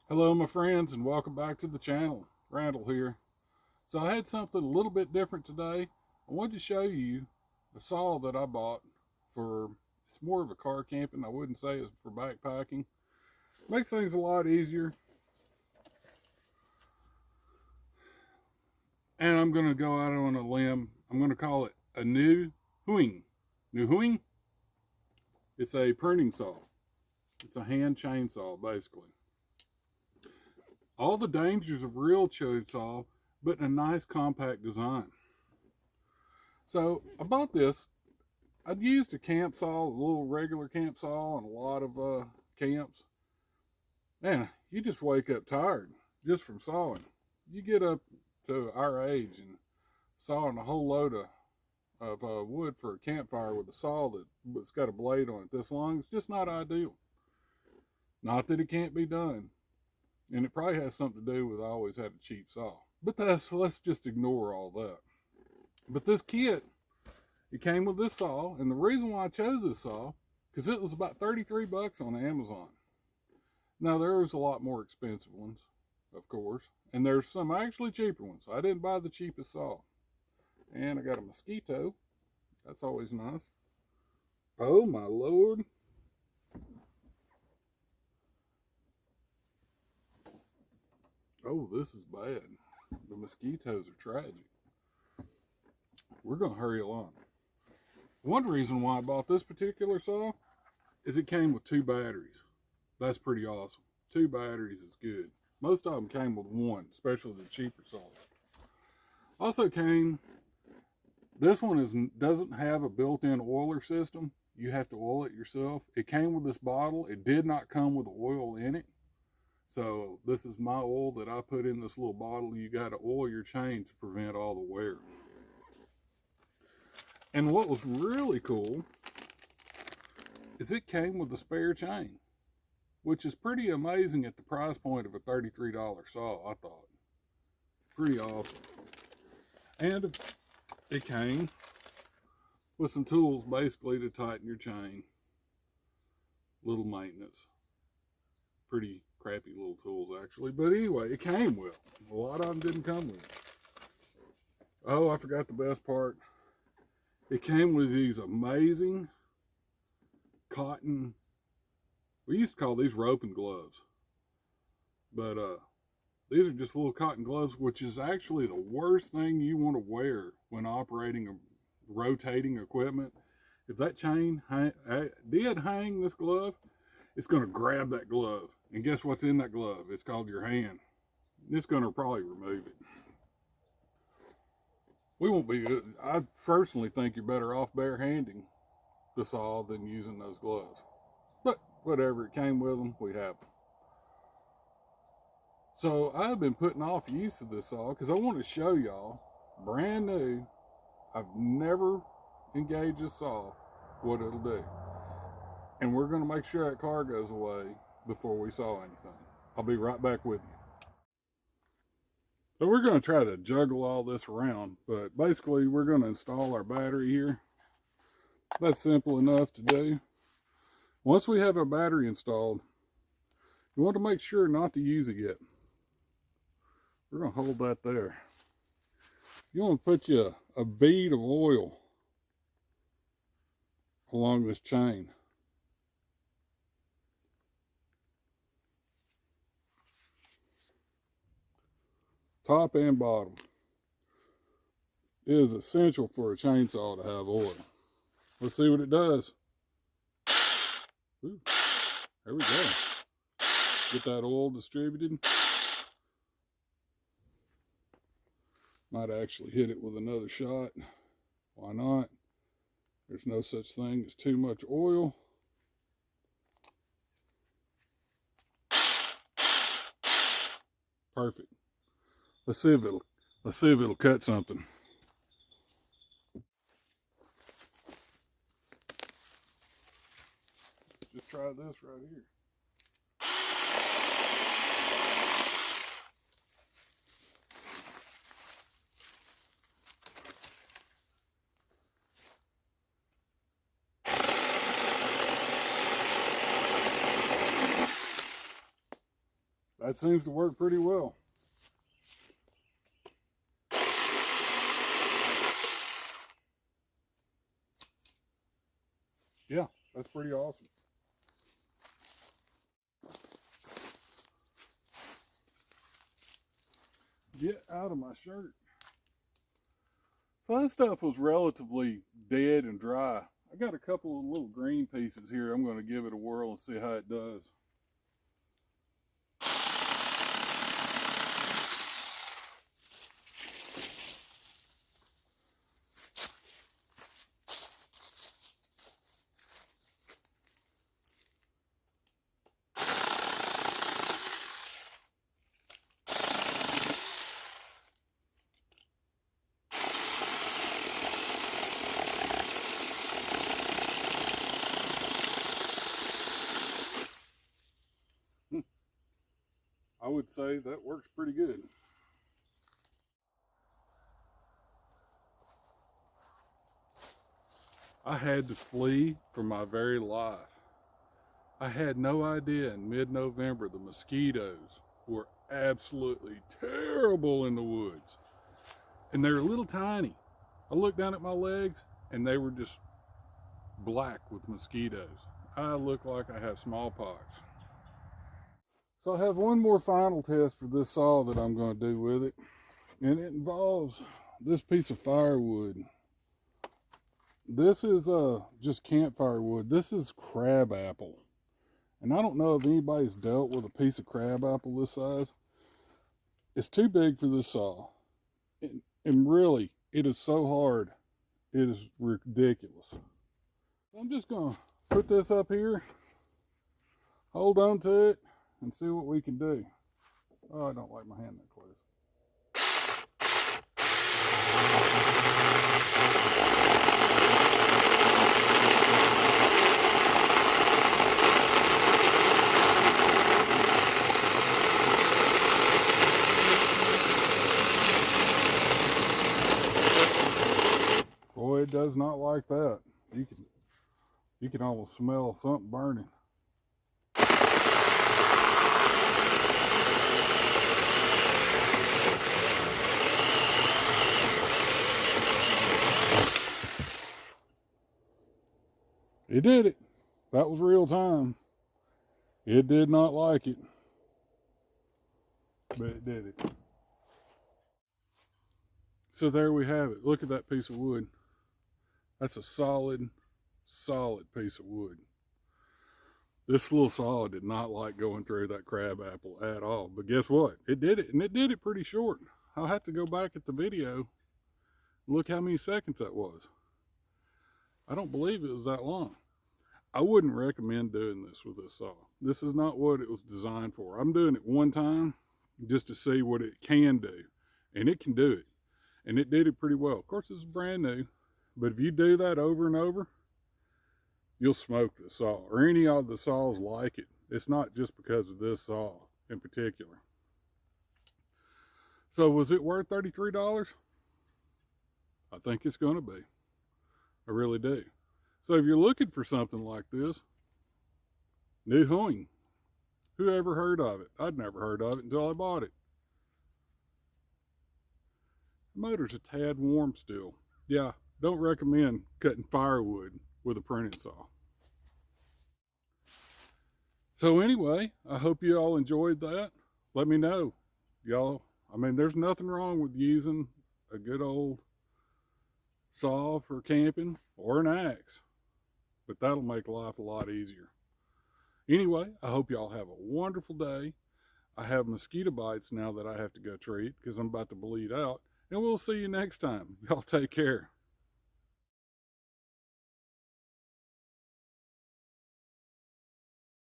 Hello my friends and welcome back to the channel. Randall here. So I had something a little bit different today. I wanted to show you a saw that I bought for, it's more of a car camping. I wouldn't say it's for backpacking. Makes things a lot easier. And I'm going to go out on a limb. I'm going to call it a new Huing. New Huing? It's a pruning saw. It's a hand chainsaw basically. All the dangers of real chainsaw, but in a nice compact design. So I bought this. I'd used a camp saw, a little regular camp saw, on a lot of camps. Man, you just wake up tired just from sawing. You get up to our age and sawing a whole load of wood for a campfire with a saw that's got a blade on it this long. It's just not ideal. Not that it can't be done. And it probably has something to do with I always had a cheap saw. But let's just ignore all that. But this kit, it came with this saw, and the reason why I chose this saw, because it was about 33 bucks on Amazon. Now there's a lot more expensive ones, of course, and there's some actually cheaper ones. I didn't buy the cheapest saw. And I got a mosquito. That's always nice. Oh my Lord. Oh, this is bad. The mosquitoes are tragic. We're going to hurry along. One reason why I bought this particular saw is it came with 2 batteries. That's pretty awesome. 2 batteries is good. Most of them came with 1, especially the cheaper saws. Also came, this one doesn't have a built-in oiler system. You have to oil it yourself. It came with this bottle. It did not come with oil in it. So this is my oil that I put in this little bottle. You got to oil your chain to prevent all the wear. And what was really cool is it came with a spare chain, which is pretty amazing at the price point of a $33 saw, I thought. Pretty awesome. And it came with some tools basically to tighten your chain. Little maintenance. Pretty crappy little tools actually. But anyway, it came with. A lot of them didn't come with. Oh, I forgot the best part. It came with these amazing cotton, we used to call these roping gloves, but these are just little cotton gloves, which is actually the worst thing you want to wear when operating a rotating equipment. If that chain did hang this glove, it's going to grab that glove, and guess what's in that glove? It's called your hand. It's going to probably remove it. We won't be, I personally think you're better off barehanding the saw than using those gloves. But whatever, it came with them, we have them. So I've been putting off use of this saw because I want to show y'all, brand new, I've never engaged this saw, what it'll do. And we're going to make sure that car goes away before we saw anything. I'll be right back with you. So we're going to try to juggle all this around, but basically we're going to install our battery here. That's simple enough to do. Once we have our battery installed, you want to make sure not to use it yet. We're going to hold that there. You want to put you a bead of oil along this chain. Top and bottom. It is essential for a chainsaw to have oil. Let's see what it does. Ooh, there we go. Get that oil distributed. Might actually hit it with another shot. Why not? There's no such thing as too much oil. Perfect. Let's see if it'll cut something. Let's just try this right here. that seems to work pretty well. Yeah, that's pretty awesome. Get out of my shirt. So that stuff was relatively dead and dry. I got a couple of little green pieces here. I'm going to give it a whirl and see how it does. I would say that works pretty good. I had to flee for my very life. I had no idea in mid-November the mosquitoes were absolutely terrible in the woods. And they're little tiny. I looked down at my legs and they were just black with mosquitoes. I look like I have smallpox. So I have one more final test for this saw that I'm going to do with it. And it involves this piece of firewood. This is just campfire wood. This is crab apple. And I don't know if anybody's dealt with a piece of crab apple this size. It's too big for this saw. And really, it is so hard. It is ridiculous. I'm just going to put this up here, hold on to it, and see what we can do. Oh, I don't like my hand that close. Boy, it does not like that. You can almost smell something burning. It did it. That was real time. It did not like it, but it did it. So there we have it. Look at that piece of wood. That's a solid piece of wood. This little saw did not like going through that crab apple at all. But guess what? It did it, and it did it pretty short. I'll have to go back at the video. Look how many seconds that was. I don't believe it was that long. I wouldn't recommend doing this with this saw. This is not what it was designed for. I'm doing it one time just to see what it can do. And it can do it. And it did it pretty well. Of course, this is brand new. But if you do that over and over, you'll smoke the saw. Or any of the saws like it. It's not just because of this saw in particular. So was it worth $33? I think it's going to be. I really do. So if you're looking for something like this, new Huing. Who ever heard of it? I'd never heard of it until I bought it. The motor's a tad warm still. Yeah, don't recommend cutting firewood with a pruning saw. So anyway, I hope you all enjoyed that. Let me know, y'all. I mean, there's nothing wrong with using a good old saw for camping or an axe, but that'll make life a lot easier. Anyway, I hope y'all have a wonderful day. I have mosquito bites now that I have to go treat because I'm about to bleed out, and we'll see you next time. Y'all take care.